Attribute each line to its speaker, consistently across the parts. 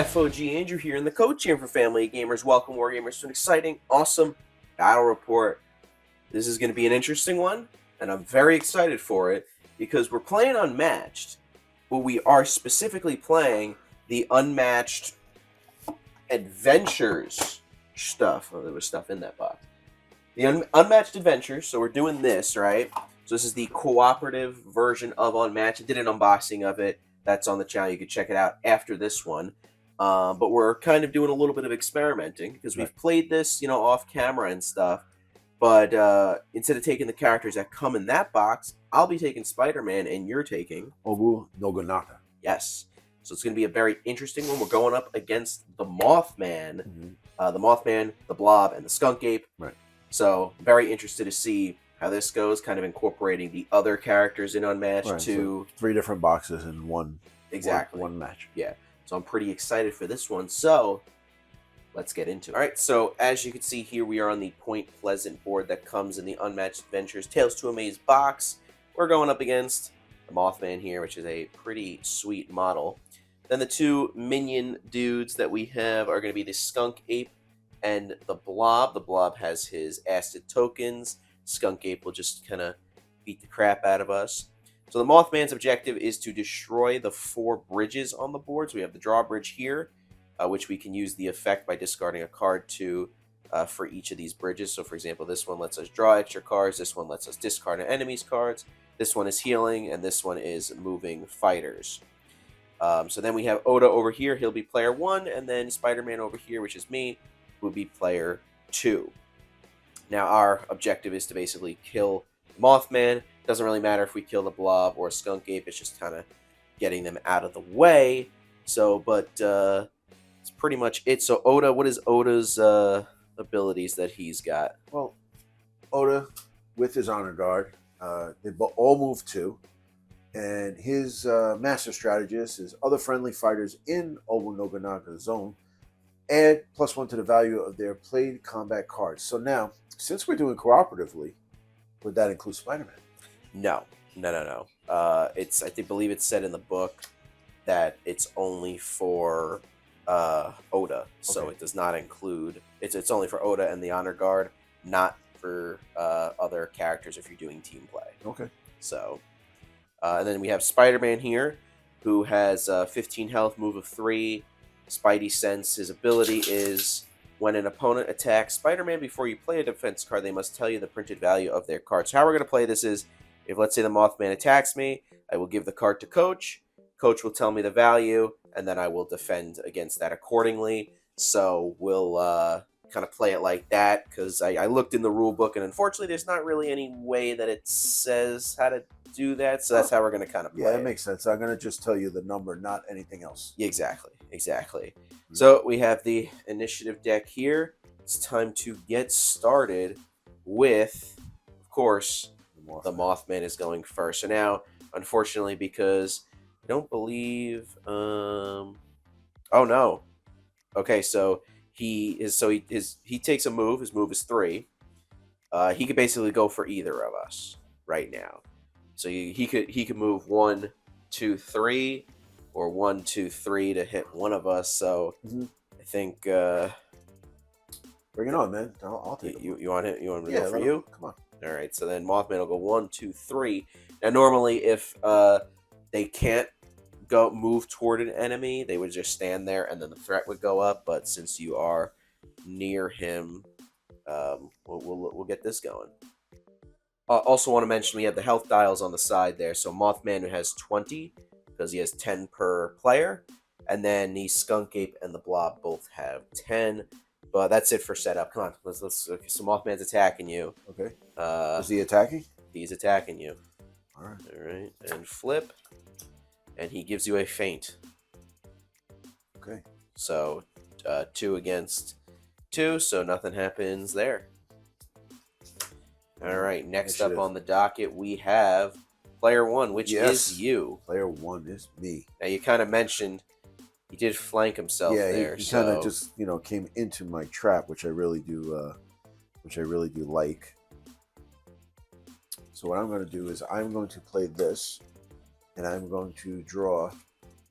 Speaker 1: FOG Andrew here in the coach here for Family Gamers. Welcome, War Gamers, to an exciting, awesome battle report. This is going to be an interesting one, and I'm very excited for it because we're playing Unmatched, but we are specifically playing the Unmatched Adventures stuff. Oh, there was stuff in that box. The Unmatched Adventures, so we're doing this, right? So this is the cooperative version of Unmatched. I did an unboxing of it. That's on the channel. You can check it out after this one. But we're kind of doing a little bit of experimenting because we've played this, off camera and stuff. But instead of taking the characters that come in that box, I'll be taking Spider-Man and you're taking
Speaker 2: Oda Nobunaga.
Speaker 1: Yes. So it's going to be a very interesting one. We're going up against the Mothman, the Mothman, the Blob, and the Skunk Ape.
Speaker 2: Right.
Speaker 1: So very interested to see how this goes, kind of incorporating the other characters in Unmatched to...
Speaker 2: So 3 different boxes in one.
Speaker 1: Exactly.
Speaker 2: One match.
Speaker 1: Yeah. So I'm pretty excited for this one. So let's get into it. All right. So as you can see here, we are on the Point Pleasant board that comes in the Unmatched Adventures Tales to Amaze box. We're going up against the Mothman here, which is a pretty sweet model. Then the 2 minion dudes that we have are going to be the Skunk Ape and the Blob. The Blob has his acid tokens. Skunk Ape will just kind of beat the crap out of us. So the Mothman's objective is to destroy the 4 bridges on the board. So we have the drawbridge here, which we can use the effect by discarding a card to for each of these bridges. So for example, this one lets us draw extra cards. This one lets us discard an enemy's cards. This one is healing, and this one is moving fighters. So then we have Oda over here. He'll be player 1, and then Spider-Man over here, which is me, will be player 2. Now our objective is to basically kill Mothman. Doesn't really matter if we kill the Blob or a Skunk Ape. It's just kind of getting them out of the way. So, but it's pretty much it. So Oda, what is Oda's abilities that he's got?
Speaker 2: Well, Oda, with his honor guard, they all move 2. And his master strategist is other friendly fighters in Oda Nobunaga's zone add +1 to the value of their played combat cards. So now, since we're doing cooperatively, would that include Spider-Man?
Speaker 1: No. I believe it's said in the book that it's only for Oda, so it does not include. It's only for Oda and the honor guard, not for other characters if you're doing team play.
Speaker 2: Okay.
Speaker 1: So, and then we have Spider-Man here, who has 15 health, move of 3, Spidey sense. His ability is when an opponent attacks Spider-Man before you play a defense card, they must tell you the printed value of their card. So how we're going to play this is, if let's say the Mothman attacks me, I will give the card to Coach. Coach will tell me the value, and then I will defend against that accordingly. So we'll kind of play it like that, because I looked in the rule book, and unfortunately there's not really any way that it says how to do that, so that's how we're going to kind of play
Speaker 2: it. Yeah, that makes sense. I'm going to just tell you the number, not anything else.
Speaker 1: Exactly. So we have the initiative deck here. It's time to get started with, of course, the Mothman is going first. So now, unfortunately, because I don't believe... oh, no. Okay, so he takes a move. His move is 3. He could basically go for either of us right now. So he could move 1, 2, 3, or 1, 2, 3 to hit one of us. So I think
Speaker 2: bring it on, man. I'll take it.
Speaker 1: You want it? You want me to go for you?
Speaker 2: Come on.
Speaker 1: All right. So then Mothman will go 1, 2, 3. Now normally, if they can't move toward an enemy, they would just stand there and then the threat would go up. But since you are near him, we'll get this going. Also want to mention we have the health dials on the side there. So Mothman has 20 because he has 10 per player, and then the Skunk Ape and the Blob both have 10. But that's it for setup. Come on, let's. Okay, so Mothman's attacking you.
Speaker 2: Okay. Is he attacking?
Speaker 1: He's attacking you.
Speaker 2: All
Speaker 1: right, and flip, and he gives you a feint.
Speaker 2: Okay.
Speaker 1: So 2 against 2, so nothing happens there. All right, next up on the docket, we have player 1, which is you.
Speaker 2: Player 1 is me.
Speaker 1: Now, you kind of mentioned he did flank himself there.
Speaker 2: Yeah, he kind of just, came into my trap, which I really do like. So what I'm going to do is I'm going to play this, and I'm going to draw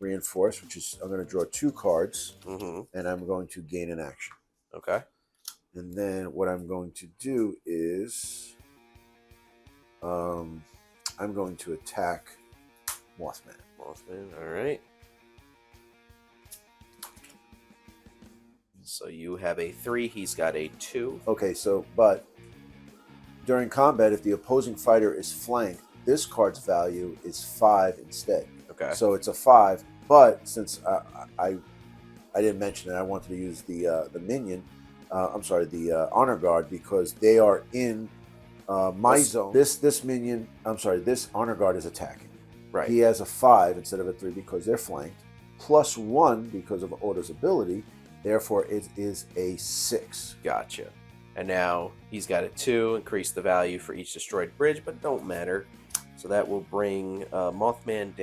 Speaker 2: reinforce, which is I'm going to draw 2 cards,
Speaker 1: Mm-hmm.
Speaker 2: and I'm going to gain an action.
Speaker 1: Okay.
Speaker 2: And then what I'm going to do is I'm going to attack Mothman.
Speaker 1: Mothman. All right. So you have a 3. He's got a 2.
Speaker 2: Okay, so but during combat, if the opposing fighter is flanked, this card's value is 5 instead.
Speaker 1: Okay.
Speaker 2: So it's a 5. But since I didn't mention it, I wanted to use the minion. The honor guard, because they are in my zone. This minion, this honor guard is attacking.
Speaker 1: Right.
Speaker 2: He has a 5 instead of a 3 because they're flanked, plus 1 because of Oda's ability. Therefore, it is a 6.
Speaker 1: Gotcha. And now he's got a 2, increase the value for each destroyed bridge, but don't matter. So that will bring Mothman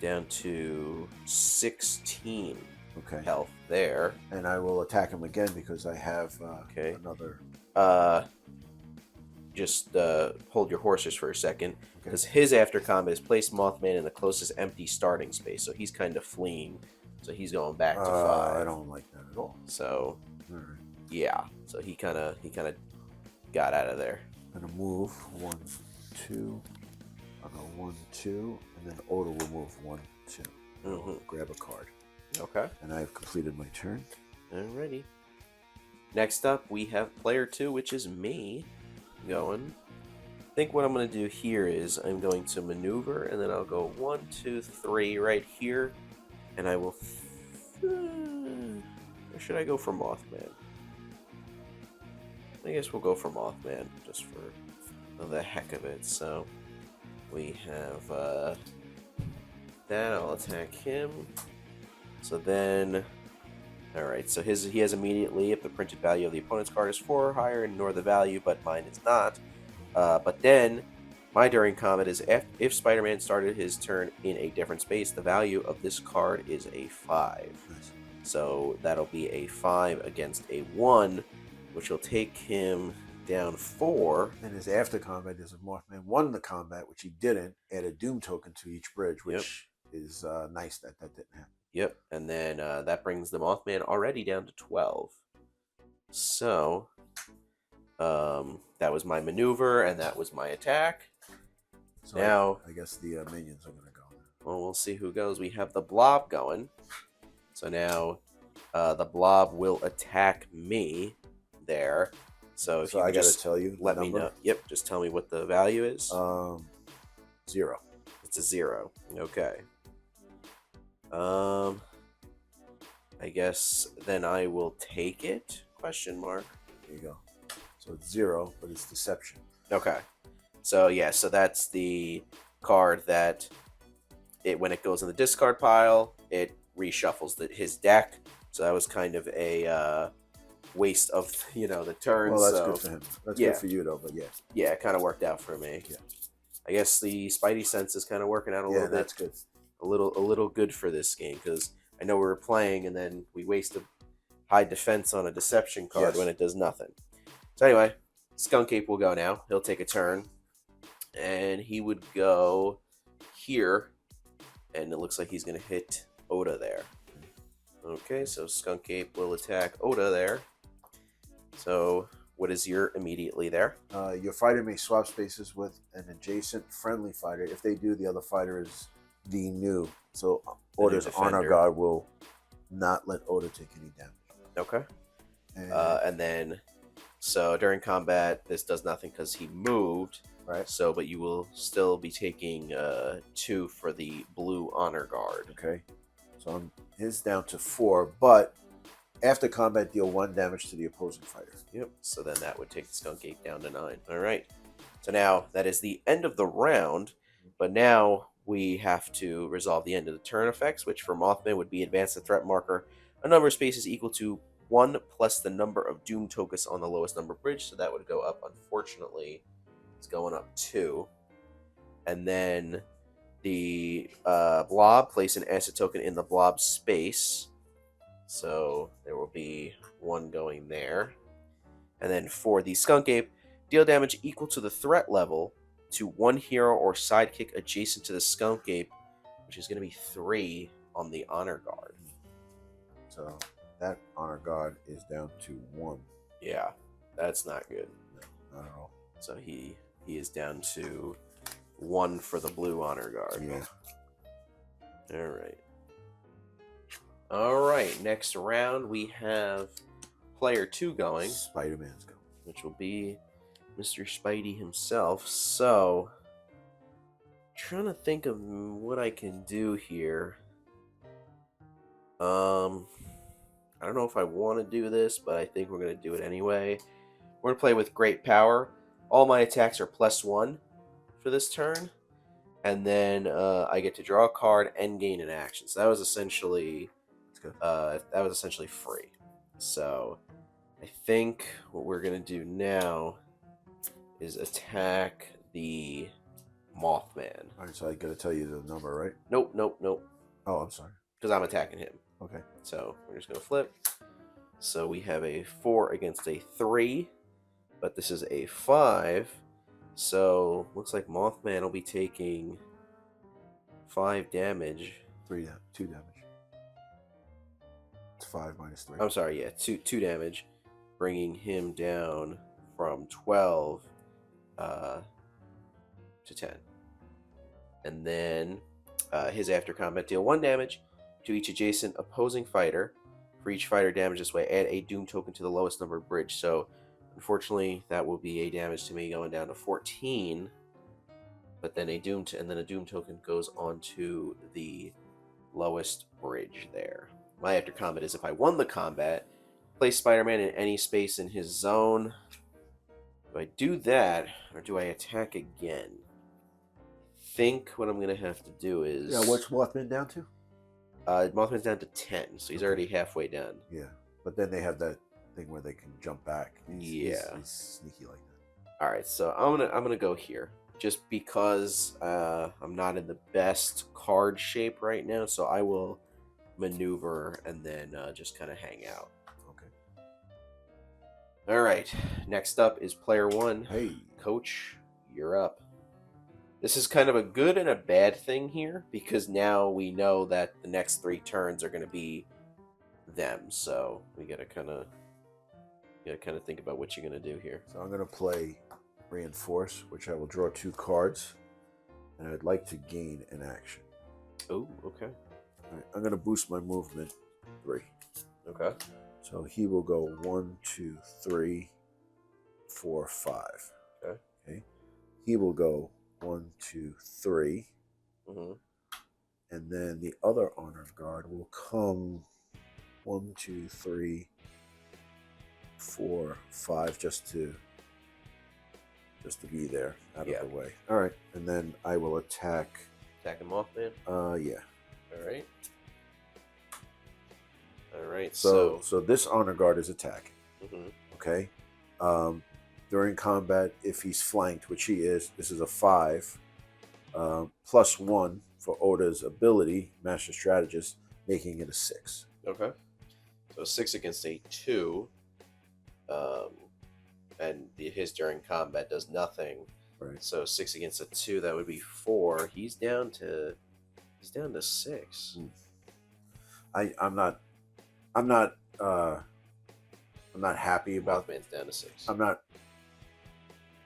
Speaker 1: down to 16 health there.
Speaker 2: And I will attack him again because I have another.
Speaker 1: Just hold your horses for a second, because his after combat is place Mothman in the closest empty starting space, so he's kind of fleeing. So he's going back to 5.
Speaker 2: I don't like that at all.
Speaker 1: So,
Speaker 2: right.
Speaker 1: Yeah. So he kind of got out of there.
Speaker 2: I'm gonna move 1, 2. I'll go 1, 2, and then Oda will move 1, 2.
Speaker 1: Mm-hmm.
Speaker 2: Grab a card.
Speaker 1: Okay.
Speaker 2: And I've completed my turn.
Speaker 1: Alrighty. Next up, we have player 2, which is me, going. I think what I'm going to do here is I'm going to maneuver, and then I'll go 1, 2, 3 right here, and I will. Or should I go for Mothman? I guess we'll go for Mothman just for the heck of it. So we have that. I'll attack him. So then, all right. So he has immediately, if the printed value of the opponent's card is 4 or higher, ignore the value, but mine is not. But then, my during combat is if Spider-Man started his turn in a different space, the value of this card is a 5.
Speaker 2: Nice.
Speaker 1: So that'll be a 5 against a 1, which will take him down 4.
Speaker 2: And his after combat is if Mothman won the combat, which he didn't, add a Doom token to each bridge, which is nice that didn't happen.
Speaker 1: Yep, and then that brings the Mothman already down to 12. So that was my maneuver, and that was my attack.
Speaker 2: So
Speaker 1: now,
Speaker 2: I guess the minions are going to go.
Speaker 1: Well, we'll see who goes. We have the Blob going. So now the Blob will attack me there. So if you
Speaker 2: I got to
Speaker 1: just
Speaker 2: tell you,
Speaker 1: let me know. Yep, just tell me what the value is.
Speaker 2: 0.
Speaker 1: It's a 0. Okay. I guess then I will take it? Question mark.
Speaker 2: There you go. So it's 0, but it's deception.
Speaker 1: Okay. So yeah, so that's the card that when it goes in the discard pile, it reshuffles his deck. So that was kind of a waste of the turn.
Speaker 2: Well, that's good for him. That's good for you though, but yeah.
Speaker 1: Yeah, it kind of worked out for me.
Speaker 2: Yeah.
Speaker 1: I guess the Spidey sense is kind of working out a little bit.
Speaker 2: That's good.
Speaker 1: A little good for this game, because I know we were playing and then we wasted high defense on a deception card when it does nothing. So anyway, Skunk Ape will go now. He'll take a turn, and he would go here, and it looks like he's going to hit Oda there. Okay, so Skunk Ape will attack Oda there. So what is your immediately there?
Speaker 2: Your fighter may swap spaces with an adjacent friendly fighter. If they do, the other fighter is the new. So Oda's honor guard will not let Oda take any damage.
Speaker 1: Okay. And then, so during combat, this does nothing because he moved.
Speaker 2: Right.
Speaker 1: So, but you will still be taking 2 for the blue honor guard.
Speaker 2: Okay. So his down to 4, but after combat, deal 1 damage to the opposing fighter.
Speaker 1: Yep. So then that would take the Skunk Ape down to 9. All right. So now that is the end of the round, but now we have to resolve the end of the turn effects, which for Mothman would be advance the threat marker a number of spaces equal to 1 plus the number of Doom tokens on the lowest number bridge. So that would go up, unfortunately. It's going up 2. And then the Blob, place an acid token in the Blob space. So there will be 1 going there. And then for the Skunk Ape, deal damage equal to the threat level to one hero or sidekick adjacent to the skunk ape, which is going to be 3 on the honor guard.
Speaker 2: So that honor guard is down to 1.
Speaker 1: Yeah, that's not good.
Speaker 2: No, not at all.
Speaker 1: So he is down to 1 for the blue honor guard.
Speaker 2: Yeah.
Speaker 1: All right. Next round we have player 2 going.
Speaker 2: Spider-Man's going.
Speaker 1: Which will be Mr. Spidey himself. So, trying to think of what I can do here. I don't know if I want to do this, but I think we're going to do it anyway. We're going to play with great power. All my attacks are +1 for this turn. And then I get to draw a card and gain an action. So that was essentially free. So I think what we're going to do now is attack the Mothman.
Speaker 2: All right, so I got to tell you the number, right?
Speaker 1: Nope.
Speaker 2: Oh, I'm sorry.
Speaker 1: Because I'm attacking him.
Speaker 2: Okay.
Speaker 1: So we're just going to flip. So we have a 4 against a 3, but this is a 5. So looks like Mothman will be taking 5 damage.
Speaker 2: 2 damage. It's 5 minus 3.
Speaker 1: I'm sorry, yeah, 2 damage, bringing him down from 12 to 10. And then his after combat deal 1 damage to each adjacent opposing fighter. For each fighter damage this way, add a Doom token to the lowest numbered bridge. So, unfortunately, that will be a damage to me going down to 14. But then a Doom token goes onto the lowest bridge there. My after combat is if I won the combat, place Spider-Man in any space in his zone. Do I do that, or do I attack again? I think what I'm going to have to do is...
Speaker 2: Yeah, what's Mothman down to?
Speaker 1: Mothman's down to 10, so he's already halfway done.
Speaker 2: Yeah, but then they have that thing where they can jump back. He's sneaky like that.
Speaker 1: All right, so I'm gonna go here just because I'm not in the best card shape right now, so I will maneuver and then just kind of hang out.
Speaker 2: Okay.
Speaker 1: All right, next up is player 1.
Speaker 2: Hey,
Speaker 1: Coach, you're up. This is kind of a good and a bad thing here because now we know that the next 3 turns are going to be them. So we gotta kind of think about what you're going to do here.
Speaker 2: So I'm going to play Reinforce, which I will draw 2 cards, and I'd like to gain an action.
Speaker 1: Oh, okay.
Speaker 2: All right, I'm going to boost my movement 3.
Speaker 1: Okay.
Speaker 2: So he will go 1, 2, 3, 4, 5. Okay. He will go 1, 2, 3.
Speaker 1: Mm-hmm.
Speaker 2: And then the other honor guard will come 1, 2, 3, 4, 5, just to be there out of the way. All right, and then I will attack.
Speaker 1: Attacking Mothman.
Speaker 2: Yeah.
Speaker 1: All right.
Speaker 2: So this honor guard is attacking.
Speaker 1: Mm-hmm.
Speaker 2: Okay. During combat, if he's flanked, which he is, this is a 5, +1 for Oda's ability, Master Strategist, making it a 6.
Speaker 1: Okay. So 6 against a 2. And his during combat does nothing.
Speaker 2: Right.
Speaker 1: So 6 against a 2, that would be 4. He's down to 6.
Speaker 2: I'm not happy about.
Speaker 1: Mothman's down to 6.
Speaker 2: I'm not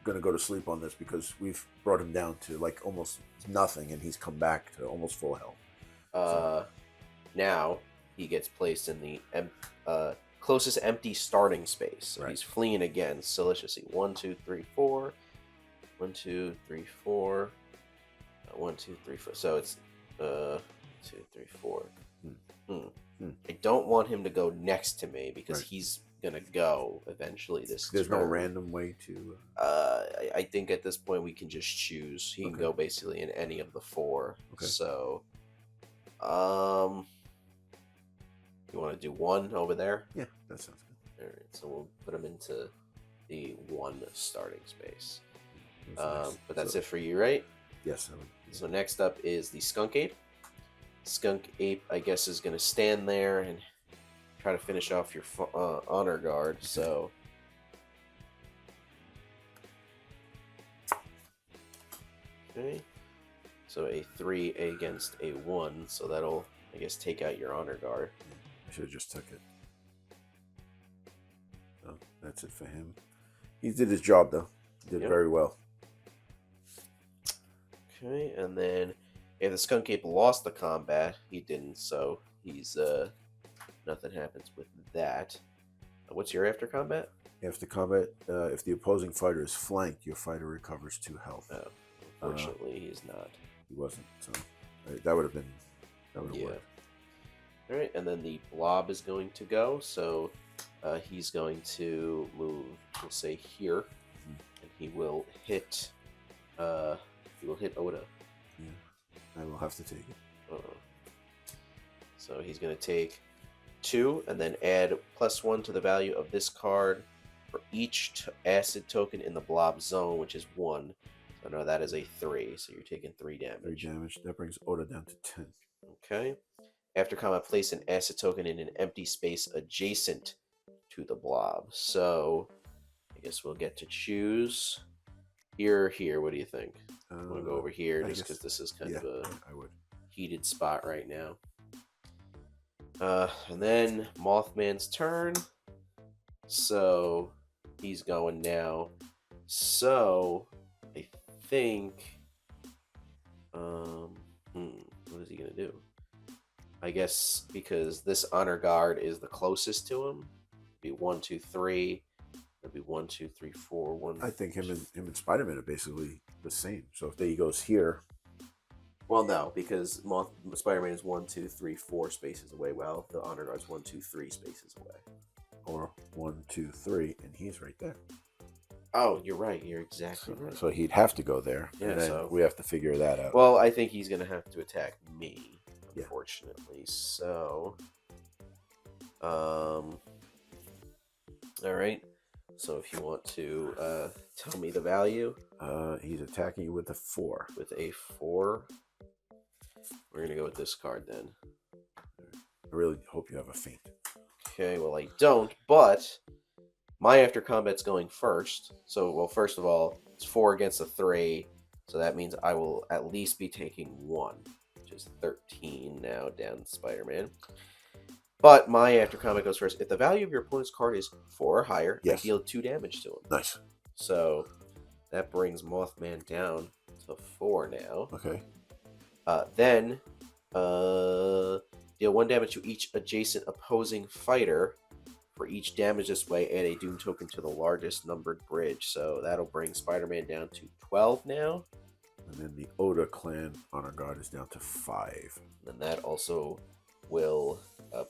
Speaker 2: gonna go to sleep on this because we've brought him down to like almost nothing, and he's come back to almost full health.
Speaker 1: Now he gets placed in the closest empty starting space. So he's fleeing again. So let's just see. 1, 2, 3, 4. 1, 2, 3, 4. 1, 2, 3, 4. So it's 2, 3, 4. I don't want him to go next to me because he's gonna go eventually.
Speaker 2: There's no random way to.
Speaker 1: I think at this point we can just choose. He can go basically in any of the 4.
Speaker 2: Okay.
Speaker 1: So, you want to do 1 over there?
Speaker 2: Yeah, that sounds good.
Speaker 1: All right, so we'll put him into the 1 starting space.
Speaker 2: Nice.
Speaker 1: But that's it for you, right?
Speaker 2: Yes.
Speaker 1: So next up is the skunk ape. Skunk ape, I guess, is going to stand there and try to finish off your honor guard. So Okay. So a 3 against a 1, so that'll, I guess, take out your honor guard.
Speaker 2: I should have just took it. So that's it for him. He did his job, though. He did very well.
Speaker 1: Okay, and then if the Skunk Ape lost the combat, he didn't, so he's, nothing happens with that. What's your after combat?
Speaker 2: After combat, if the opposing fighter is flanked, your fighter recovers 2 health.
Speaker 1: Oh, unfortunately, he's not.
Speaker 2: He wasn't, so that would have been. That would have worked.
Speaker 1: All right, and then the blob is going to go, so he's going to move, we'll say here, and he will hit. He will hit Oda.
Speaker 2: Yeah, I will have to take it.
Speaker 1: So he's going to take 2, and then add +1 to the value of this card for each acid token in the blob zone, which is 1. So no, that is a 3. So you're taking 3 damage.
Speaker 2: 3 damage. That brings Oda down to 10.
Speaker 1: Okay. After combat, place an acid token in an empty space adjacent to the blob. So I guess we'll get to choose here or here. What do you think? I'm going to go over here just because this is kind of a heated spot right now. And then Mothman's turn. So he's going now. So I think, what is he gonna do? I guess because this honor guard is the closest to him. It'd be 1, 2, 3. It'd be 1, 2, 3, 4. 1.
Speaker 2: I think him and Spider-Man are basically the same. So if he goes here.
Speaker 1: Well, no, because Spider-Man is 1, 2, 3, 4 spaces away. Well, the honor guard's 1, 2, 3 spaces away.
Speaker 2: Or 1, 2, 3, and he's right there.
Speaker 1: Oh, you're right. You're exactly right.
Speaker 2: So he'd have to go there.
Speaker 1: Yeah,
Speaker 2: and then
Speaker 1: so
Speaker 2: we have to figure that out.
Speaker 1: Well, I think he's gonna have to attack me, unfortunately. Yeah. So, all right. So if you want to tell me the value,
Speaker 2: he's attacking you with a 4.
Speaker 1: With a 4, we're gonna go with this card then.
Speaker 2: I really hope you have a feint.
Speaker 1: Okay, well I don't, but my after combat's going first. So, well, first of all, it's 4 against a 3, so that means I will at least be taking 1, which is 13 now down Spider-Man. But my after combat goes first. If the value of your opponent's card is 4 or higher, I deal 2 damage to him.
Speaker 2: Nice.
Speaker 1: So that brings Mothman down to 4 now.
Speaker 2: Okay.
Speaker 1: Then deal 1 damage to each adjacent opposing fighter. For each damage this way, add a Doom token to the largest numbered bridge. So that'll bring Spider-Man down to 12 now.
Speaker 2: And then the Oda clan honor guard is down to 5.
Speaker 1: And that also will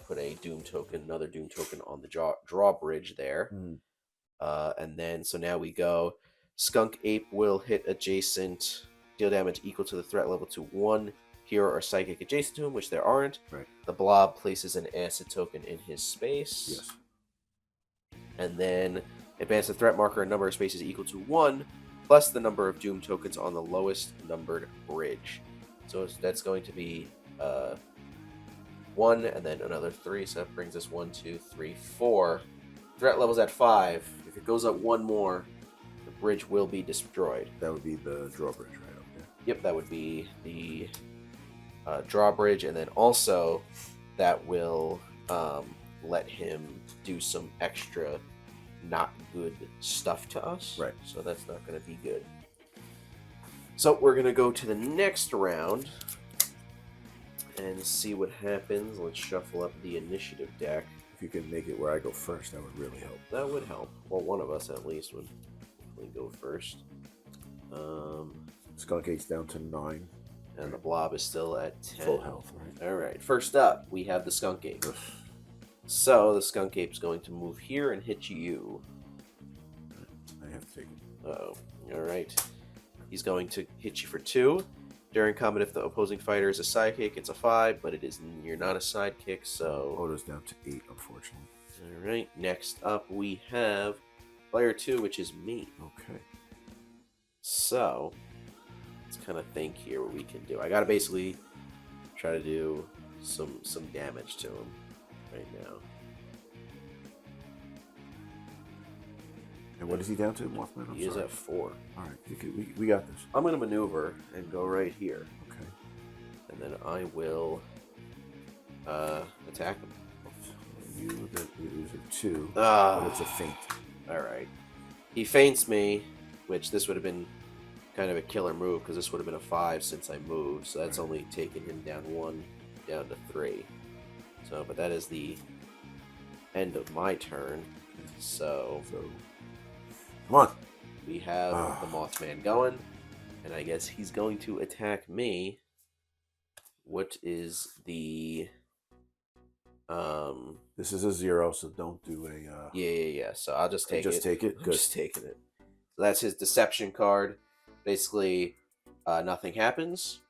Speaker 1: put a Doom token, another Doom token on the drawbridge there. And then, so now we go. Skunk Ape will hit adjacent, deal damage equal to the threat level to 1 hero or psychic adjacent to him, which there aren't.
Speaker 2: Right.
Speaker 1: The blob places an acid token in his space.
Speaker 2: Yes.
Speaker 1: And then advance the threat marker a number of spaces equal to 1, plus the number of Doom tokens on the lowest numbered bridge. So that's going to be 1 and then another 3. So that brings us 1, 2, 3, 4. Threat level's at 5. If it goes up 1 more, the bridge will be destroyed.
Speaker 2: That would be the drawbridge right up there.
Speaker 1: Yep, that would be the drawbridge, and then also that will let him do some extra not good stuff to us.
Speaker 2: Right.
Speaker 1: So that's not going to be good. So we're going to go to the next round and see what happens. Let's shuffle up the initiative deck.
Speaker 2: If you can make it where I go first, that would really help.
Speaker 1: That would help. Well, one of us at least would definitely go first.
Speaker 2: Skunk Ape's down to 9.
Speaker 1: And the blob is still at 10.
Speaker 2: Full health, right?
Speaker 1: All right. First up, we have the Skunk Ape. So the Skunk Ape's going to move here and hit you.
Speaker 2: I have to take it.
Speaker 1: Uh-oh. All right. He's going to hit you for 2. During combat, if the opposing fighter is a sidekick, it's a 5, but you're not a sidekick, so...
Speaker 2: Oda's down to 8, unfortunately.
Speaker 1: All right. Next up, we have player 2, which is me.
Speaker 2: Okay.
Speaker 1: So, let's kind of think here what we can do. I got to basically try to do some damage to him right now.
Speaker 2: And what is he down to, Mothman? I'm
Speaker 1: He is
Speaker 2: sorry.
Speaker 1: at 4.
Speaker 2: All right, we got this.
Speaker 1: I'm going to maneuver and go right here.
Speaker 2: Okay.
Speaker 1: And then I will attack him.
Speaker 2: You use a 2,
Speaker 1: Ah.
Speaker 2: but it's a feint.
Speaker 1: Alright. He feints me, which this would have been kind of a killer move because this would have been a 5 since I moved. So that's only taking him down 1, down to 3. So, but that is the end of my turn. So
Speaker 2: Come on.
Speaker 1: we have the Mothman going, and I guess he's going to attack me. What is the
Speaker 2: This is a 0, so don't do a
Speaker 1: yeah. So I'll just take
Speaker 2: just
Speaker 1: it.
Speaker 2: take it.
Speaker 1: I'm
Speaker 2: Good.
Speaker 1: just taking it. So that's his deception card. Basically, nothing happens,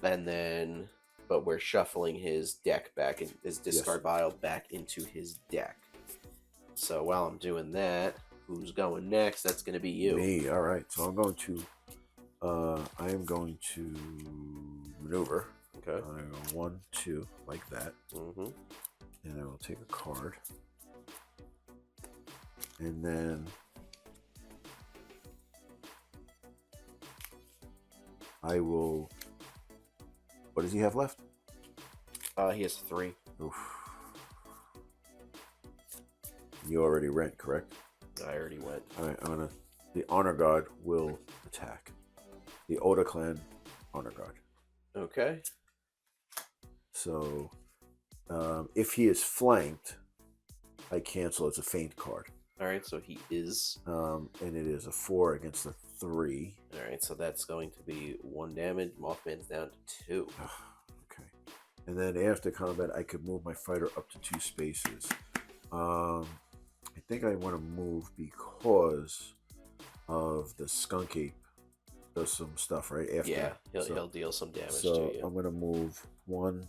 Speaker 1: and then but we're shuffling his deck back in his discard pile back into his deck. So while I'm doing that, who's going next? That's going to be you.
Speaker 2: Me. All right. So I'm going to I am going to maneuver.
Speaker 1: Okay.
Speaker 2: I go 1, 2 like that.
Speaker 1: Mm-hmm.
Speaker 2: And I will take a card. And then I will. What does he have left?
Speaker 1: He has 3.
Speaker 2: Oof. You already rent, correct?
Speaker 1: I already went.
Speaker 2: All right, I'm gonna. The honor guard will attack. The Oda clan honor guard.
Speaker 1: Okay.
Speaker 2: So, if he is flanked, I cancel. It's a feint card.
Speaker 1: All right. So he is.
Speaker 2: And it is a 4 against a 3.
Speaker 1: All right. So that's going to be 1 damage. Mothman's down to 2.
Speaker 2: Okay. And then after combat, I could move my fighter up to 2 spaces. I think I want to move because of the skunk ape does some stuff right after.
Speaker 1: Yeah, he'll deal some damage
Speaker 2: so
Speaker 1: to you.
Speaker 2: I'm gonna move 1,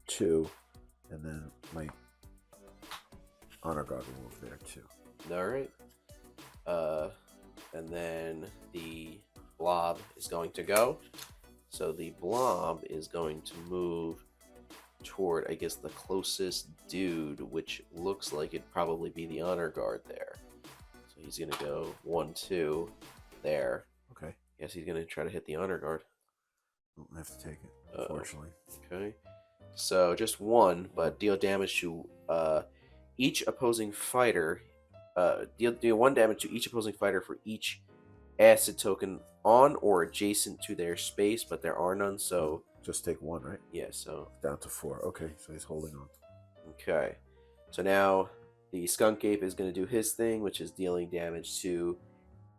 Speaker 2: 2, and then my honor guard will move there too.
Speaker 1: All right. And then the blob is going to go. So the blob is going to move toward, I guess, the closest dude, which looks like it'd probably be the honor guard there. So he's going to go 1, 2 there.
Speaker 2: Okay.
Speaker 1: Guess he's going to try to hit the honor guard.
Speaker 2: Don't have to take it, unfortunately.
Speaker 1: Okay. So just 1, but deal damage to each opposing fighter. Deal 1 damage to each opposing fighter for each acid token on or adjacent to their space, but there are none, so
Speaker 2: just take 1, right?
Speaker 1: yeah, so
Speaker 2: down to 4. Okay, so he's holding on.
Speaker 1: Okay, so now the skunk ape is going to do his thing, which is dealing damage to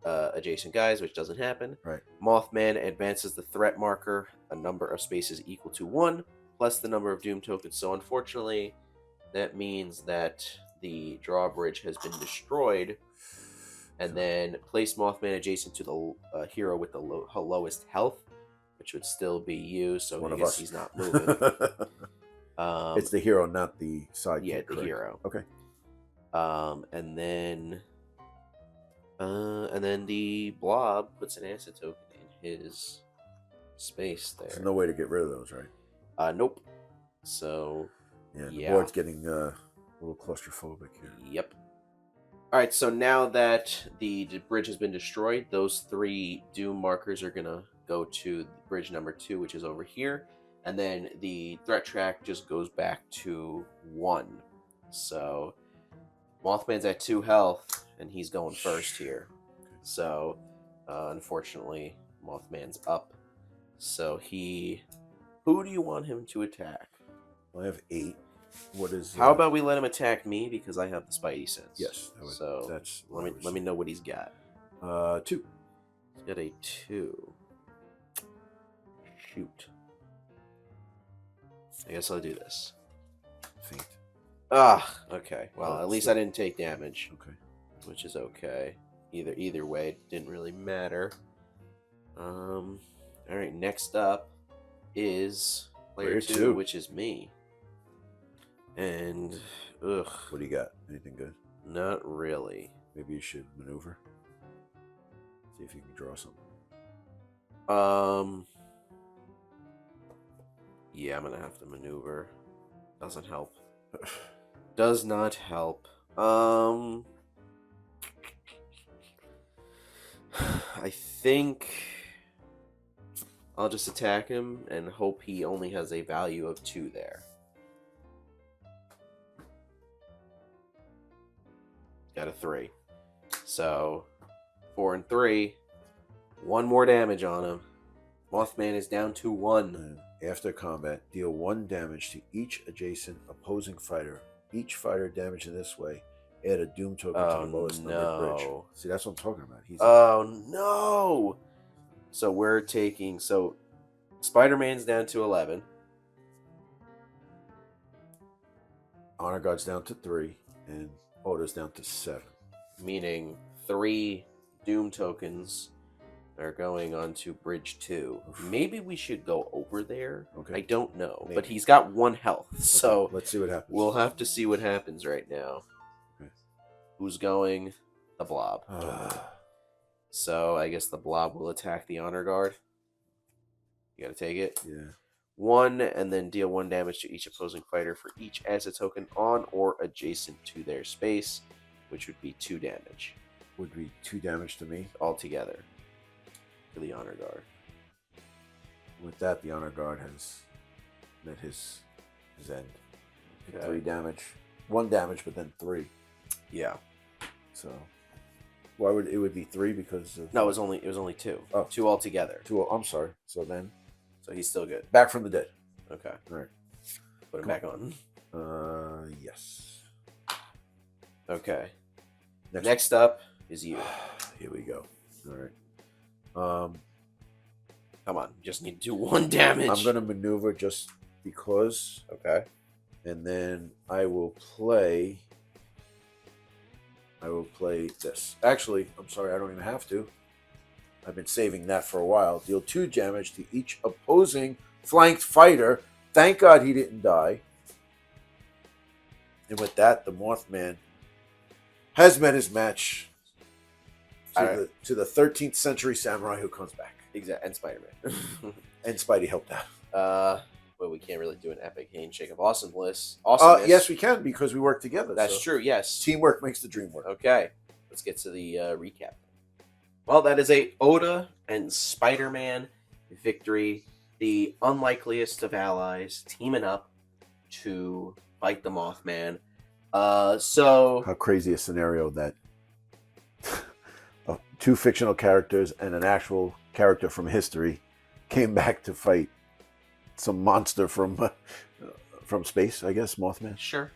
Speaker 1: adjacent guys, which doesn't happen.
Speaker 2: Right.
Speaker 1: Mothman advances the threat marker a number of spaces equal to 1 plus the number of doom tokens. So unfortunately, that means that the drawbridge has been destroyed. And then place Mothman adjacent to the hero with the lowest health, which would still be you. So I guess he's not moving.
Speaker 2: It's the hero, not the sidekick.
Speaker 1: Yeah, the hero.
Speaker 2: Okay.
Speaker 1: And then the blob puts an acid token in his space there.
Speaker 2: There's no way to get rid of those, right?
Speaker 1: Nope. So
Speaker 2: yeah, the board's getting a little claustrophobic here.
Speaker 1: Yep. All right, so now that the bridge has been destroyed, those 3 doom markers are gonna go to bridge number 2, which is over here, and then the threat track just goes back to 1. So Mothman's at 2 health, and he's going first here. So unfortunately, Mothman's up. So who do you want him to attack?
Speaker 2: Well, I have 8. What is?
Speaker 1: How about we let him attack me because I have the Spidey sense?
Speaker 2: Yes.
Speaker 1: That's let me know what he's got.
Speaker 2: 2.
Speaker 1: He's got a 2. Shoot. I guess I'll do this.
Speaker 2: Feint.
Speaker 1: Okay. Well, at least I didn't take damage.
Speaker 2: Okay.
Speaker 1: Which is okay. Either way, it didn't really matter. All right. Next up is player 2, which is me. And
Speaker 2: What do you got? Anything good?
Speaker 1: Not really.
Speaker 2: Maybe you should maneuver. See if you can draw something.
Speaker 1: Yeah, I'm gonna have to maneuver. Doesn't help. Does not help. I think I'll just attack him and hope he only has a value of 2 there. Got a 3. So 4 and 3. 1 more damage on him. Mothman is down to 1.
Speaker 2: After combat, deal 1 damage to each adjacent opposing fighter. Each fighter damaged in this way, add a doom token to the lowest numbered bridge. See, that's what I'm talking about.
Speaker 1: Oh no! So we're taking... So Spider-Man's down to 11.
Speaker 2: Honor Guard's down to 3, and Oda's down to 7.
Speaker 1: Meaning 3 doom tokens are going on to bridge 2. Maybe we should go over there.
Speaker 2: Okay.
Speaker 1: I don't know.
Speaker 2: Maybe.
Speaker 1: But he's got 1 health. So
Speaker 2: okay. Let's see what happens.
Speaker 1: We'll have to see what happens right now.
Speaker 2: Okay.
Speaker 1: Who's going? The Blob. So I guess the Blob will attack the Honor Guard. You gotta take it.
Speaker 2: Yeah.
Speaker 1: 1, and then deal 1 damage to each opposing fighter for each asset token on or adjacent to their space, which would be 2 damage.
Speaker 2: Would be 2 damage to me?
Speaker 1: Altogether. For the Honor Guard.
Speaker 2: With that, the Honor Guard has met his end.
Speaker 1: Okay.
Speaker 2: 3 damage. 1 damage, but then 3.
Speaker 1: Yeah.
Speaker 2: So why would it would be 3 because of...
Speaker 1: No, it was only 2.
Speaker 2: Oh.
Speaker 1: 2 altogether.
Speaker 2: 2. I'm sorry. So then
Speaker 1: So he's still good.
Speaker 2: back from the dead.
Speaker 1: Okay.
Speaker 2: All right.
Speaker 1: Put him back on.
Speaker 2: Yes.
Speaker 1: Okay. Next up is you.
Speaker 2: Here we go. All right.
Speaker 1: Come on. Just need to do 1 damage.
Speaker 2: I'm gonna maneuver just because.
Speaker 1: Okay.
Speaker 2: And then I will play this. Actually, I'm sorry, I don't even have to. I've been saving that for a while. Deal 2 damage to each opposing flanked fighter. Thank God he didn't die. And with that, the Mothman has met his match to the 13th century samurai who comes back.
Speaker 1: Exactly. And Spider-Man.
Speaker 2: And Spidey helped out.
Speaker 1: Well, we can't really do an epic handshake of awesomeness. Awesomeness.
Speaker 2: Yes, we can because we work together.
Speaker 1: That's true, yes.
Speaker 2: Teamwork makes the dream work.
Speaker 1: Okay. Let's get to the recap. Well, that is a Oda and Spider-Man victory. The unlikeliest of allies teaming up to fight the Mothman. So
Speaker 2: how crazy a scenario that 2 fictional characters and an actual character from history came back to fight some monster from space, I guess, Mothman.
Speaker 1: Sure.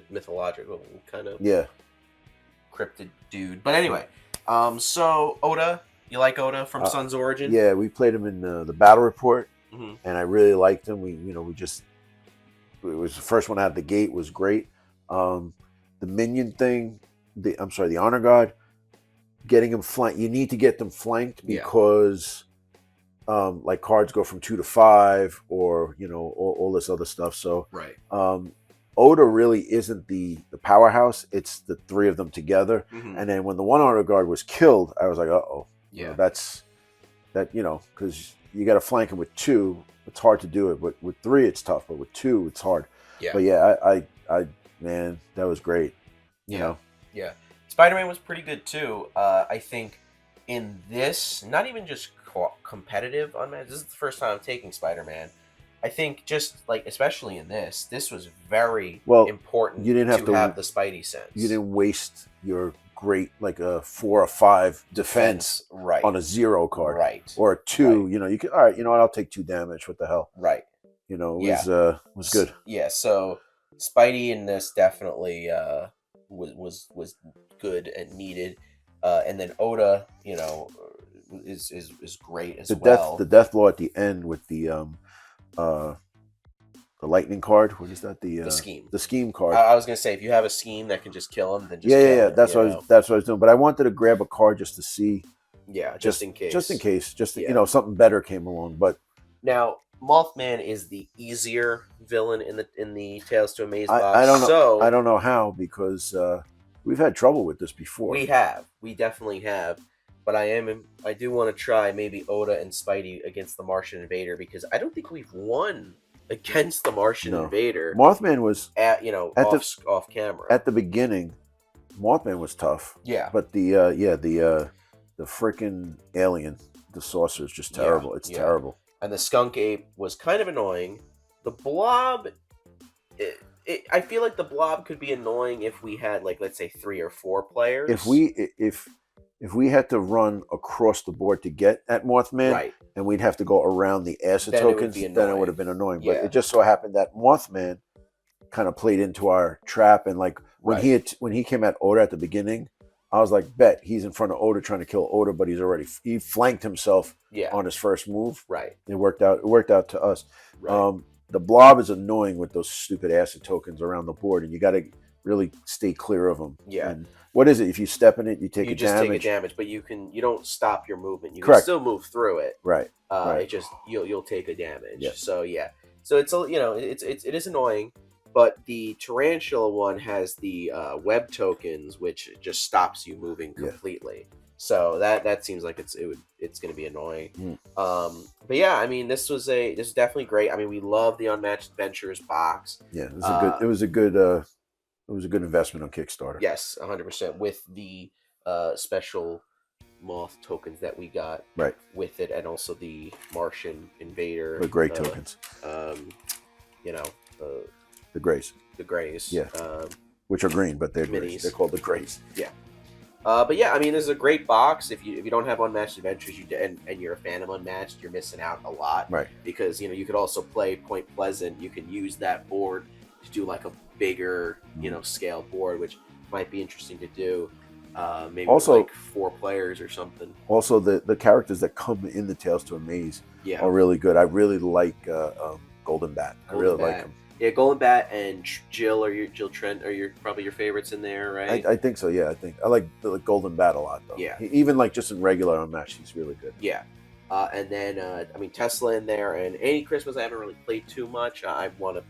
Speaker 1: Mythological kind of cryptid dude. But anyway, so Oda, you like Oda from Sun's Origin?
Speaker 2: Yeah, we played him in the battle report,
Speaker 1: mm-hmm.
Speaker 2: and I really liked him. It was the first one out of the gate, was great. The minion thing, the Honor Guard, getting them flanked. You need to get them flanked because like cards go from 2 to 5, or all this other stuff. So
Speaker 1: right.
Speaker 2: Oda really isn't the powerhouse. It's the 3 of them together.
Speaker 1: Mm-hmm.
Speaker 2: And then when the 1 Honor Guard was killed, I was like, uh-oh.
Speaker 1: Yeah.
Speaker 2: Because you got to flank him with 2. It's hard to do it. But with 3, it's tough. But with 2, it's hard.
Speaker 1: Yeah.
Speaker 2: But yeah, I man, that was great. You know?
Speaker 1: Yeah. Spider-Man was pretty good too. I think in this, not even just competitive Unmatched. This is the first time I'm taking Spider-Man. I think just like, especially in this was very important.
Speaker 2: You didn't have to
Speaker 1: have the Spidey sense.
Speaker 2: You didn't waste your great a 4 or 5 defense
Speaker 1: right
Speaker 2: on a 0 card,
Speaker 1: right,
Speaker 2: or a 2.
Speaker 1: Right.
Speaker 2: You could, all right. You know what? I'll take 2 damage. What the hell?
Speaker 1: Right.
Speaker 2: It was good.
Speaker 1: Yeah. So Spidey in this definitely was good and needed, and then Oda, is great as well.
Speaker 2: The death blow at the end with the lightning card. What is that? The
Speaker 1: scheme.
Speaker 2: The scheme card.
Speaker 1: I was gonna say, if you have a scheme that can just kill him, then just
Speaker 2: kill
Speaker 1: him,
Speaker 2: that's what I was doing. But I wanted to grab a card just to see.
Speaker 1: Yeah, just in case.
Speaker 2: Just in case. Something better came along. But
Speaker 1: now Mothman is the easier villain in the Tales to Amaze box.
Speaker 2: I don't know. I don't know how, because we've had trouble with this before.
Speaker 1: We definitely have. But I do want to try maybe Oda and Spidey against the Martian Invader, because I don't think we've won against the Martian
Speaker 2: No.
Speaker 1: invader
Speaker 2: Mothman was
Speaker 1: at
Speaker 2: at
Speaker 1: off camera.
Speaker 2: at the beginning. Mothman was tough.
Speaker 1: Yeah.
Speaker 2: But the freaking alien, the sorcerer, is just terrible. It's terrible.
Speaker 1: And the skunk ape was kind of annoying. The blob, I feel like the blob could be annoying if we had, like, let's say 3 or 4 players.
Speaker 2: If we had to run across the board to get at Mothman,
Speaker 1: right,
Speaker 2: and we'd have to go around the acid
Speaker 1: Then it would
Speaker 2: tokens,
Speaker 1: be
Speaker 2: then it
Speaker 1: annoying.
Speaker 2: would have been annoying.
Speaker 1: Yeah.
Speaker 2: But it just so happened that Mothman kind of played into our trap, and like when
Speaker 1: Right.
Speaker 2: when he came at Oda at the beginning, I was like, bet he's in front of Oda trying to kill Oda, but he flanked himself
Speaker 1: Yeah.
Speaker 2: on his first move.
Speaker 1: Right.
Speaker 2: It worked out to us.
Speaker 1: Right.
Speaker 2: The blob is annoying with those stupid acid tokens around the board, and you got to really stay clear of them.
Speaker 1: Yeah.
Speaker 2: And what is it? If you step in it, you take
Speaker 1: You
Speaker 2: a
Speaker 1: just
Speaker 2: damage.
Speaker 1: take a damage, but you don't stop your movement. You
Speaker 2: Correct.
Speaker 1: can still move through it.
Speaker 2: Right. Right.
Speaker 1: It just you'll take a damage.
Speaker 2: Yeah.
Speaker 1: So yeah. So it's it is annoying, but the tarantula one has the web tokens, which just stops you moving completely. So that seems like it's going to be annoying. But yeah, I mean, this is definitely great. I mean, we love the Unmatched Adventures box.
Speaker 2: Yeah, it was a good investment on Kickstarter.
Speaker 1: Yes, 100% with the special moth tokens that we got with it, and also the Martian invader.
Speaker 2: The gray tokens. The grays.
Speaker 1: The grays.
Speaker 2: Yeah. Which are green, but they're grays. They're called the grays.
Speaker 1: Yeah. But yeah, I mean, this is a great box. If you don't have Unmatched Adventures, and you're a fan of Unmatched, you're missing out a lot.
Speaker 2: Right.
Speaker 1: Because you could also play Point Pleasant. You can use that board to do like a bigger scale board, which might be interesting to do. Maybe also, with like 4 players or something.
Speaker 2: Also, the characters that come in the Tales to Amaze are really good. I really like Golden Bat. I really like him.
Speaker 1: Yeah, Golden Bat and Jill Trent are probably your favorites in there, right?
Speaker 2: I think so. Yeah, I like the Golden Bat a lot, though. Yeah, even like just in regular Unmatched, he's really good.
Speaker 1: Yeah, and then I mean, Tesla in there, and Annie Christmas. I haven't really played too much. I want to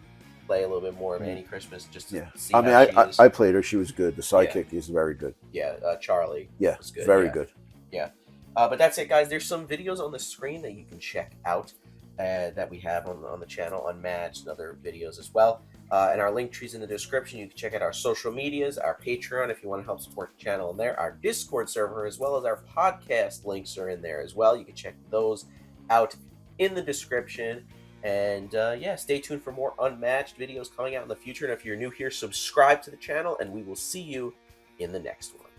Speaker 1: play a little bit more of Annie Christmas just to see.
Speaker 2: I mean, I played her. She was good. The sidekick is very good.
Speaker 1: Yeah, Charlie.
Speaker 2: Yeah,
Speaker 1: was good.
Speaker 2: Very good.
Speaker 1: Yeah, but that's it, guys. There's some videos on the screen that you can check out. That we have on the channel, Unmatched, and other videos as well. And our link tree's in the description. You can check out our social medias, our Patreon if you want to help support the channel in there, our Discord server, as well as our podcast links are in there as well. You can check those out in the description. And yeah, stay tuned for more Unmatched videos coming out in the future. And if you're new here, subscribe to the channel, and we will see you in the next one.